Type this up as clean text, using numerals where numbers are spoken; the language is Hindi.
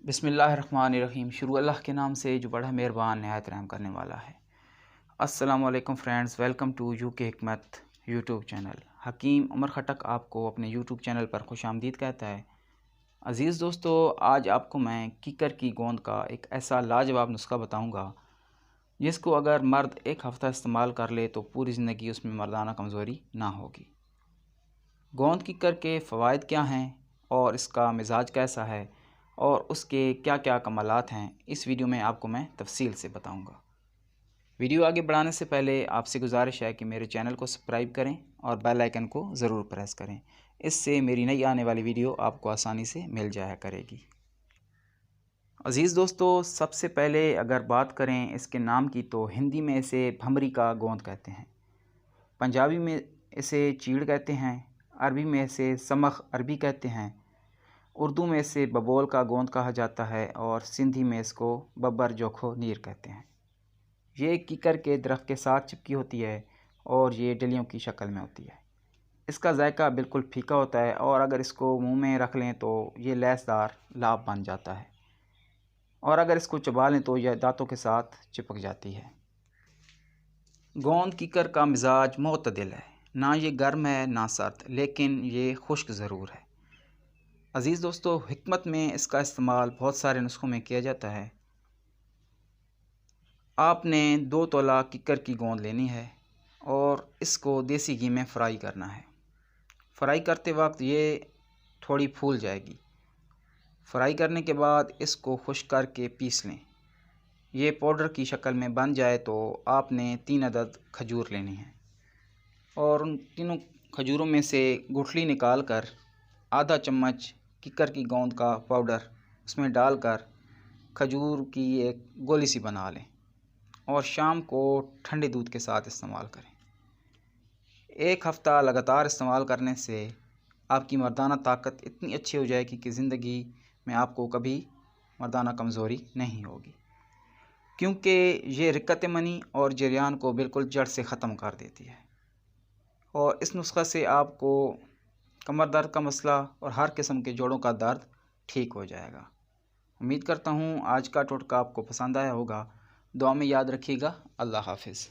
बिस्मिल्लाहिर्रहमानिर्रहीम। शुरू अल्लाह के नाम से जो बड़ा मेहरबान नहायत रहम करने वाला है। अस्सलाम वालेकुम फ्रेंड्स, वेलकम टू यूके हिकमत यूट्यूब चैनल। हकीम उमर खटक आपको अपने यूट्यूब चैनल पर खुशामदीद कहता है। अज़ीज़ दोस्तों, आज आपको मैं किकर की गोंद का एक ऐसा लाजवाब नुस्खा बताऊंगा जिसको अगर मर्द एक हफ़्ता इस्तेमाल कर ले तो पूरी ज़िंदगी उसमें मर्दाना कमज़ोरी ना होगी। गोंद किकर के फ़वाइद क्या हैं और इसका मिजाज कैसा है और उसके क्या क्या कमालात हैं, इस वीडियो में आपको मैं तफसील से बताऊंगा। वीडियो आगे बढ़ाने से पहले आपसे गुजारिश है कि मेरे चैनल को सब्सक्राइब करें और बेल आइकन को ज़रूर प्रेस करें। इससे मेरी नई आने वाली वीडियो आपको आसानी से मिल जाया करेगी। अज़ीज़ दोस्तों, सबसे पहले अगर बात करें इसके नाम की तो हिंदी में इसे भमरी का गोंद कहते हैं, पंजाबी में इसे चीड़ कहते हैं, अरबी में इसे समख अरबी कहते हैं, उर्दू में इसे बबोल का गोंद कहा जाता है और सिंधी में इसको बब्बर जोखो नीर कहते हैं। ये किकर के दरख्त के साथ चिपकी होती है और ये डलियों की शक्ल में होती है। इसका जायका बिल्कुल फीका होता है और अगर इसको मुंह में रख लें तो ये लैसदार लाभ बन जाता है और अगर इसको चबा लें तो यह दांतों के साथ चिपक जाती है। गोंद किकर का मिजाज मोतदिल है, ना ये गर्म है ना सर्द, लेकिन ये खुश्क ज़रूर है। अज़ीज़ दोस्तों, हिकमत में इसका इस्तेमाल बहुत सारे नुस्खों में किया जाता है। आपने 2 तोला किकर की गोंद लेनी है और इसको देसी घी में फ्राई करना है। फ्राई करते वक्त ये थोड़ी फूल जाएगी। फ्राई करने के बाद इसको खुश्क करके पीस लें। ये पाउडर की शक्ल में बन जाए तो आपने 3 अदद खजूर लेनी है और उन तीनों खजूरों में से गुठली निकाल कर आधा चम्मच किकर की गोंद का पाउडर उसमें डालकर खजूर की एक गोली सी बना लें और शाम को ठंडे दूध के साथ इस्तेमाल करें। एक हफ़्ता लगातार इस्तेमाल करने से आपकी मर्दाना ताकत इतनी अच्छी हो जाएगी कि ज़िंदगी में आपको कभी मर्दाना कमज़ोरी नहीं होगी, क्योंकि ये रिक्कत मनी और जरियान को बिल्कुल जड़ से ख़त्म कर देती है और इस नुस्खा से आपको कमर दर्द का मसला और हर किस्म के जोड़ों का दर्द ठीक हो जाएगा। उम्मीद करता हूँ आज का टोटका आपको पसंद आया होगा। दुआ में याद रखिएगा। अल्लाह हाफ़िज़।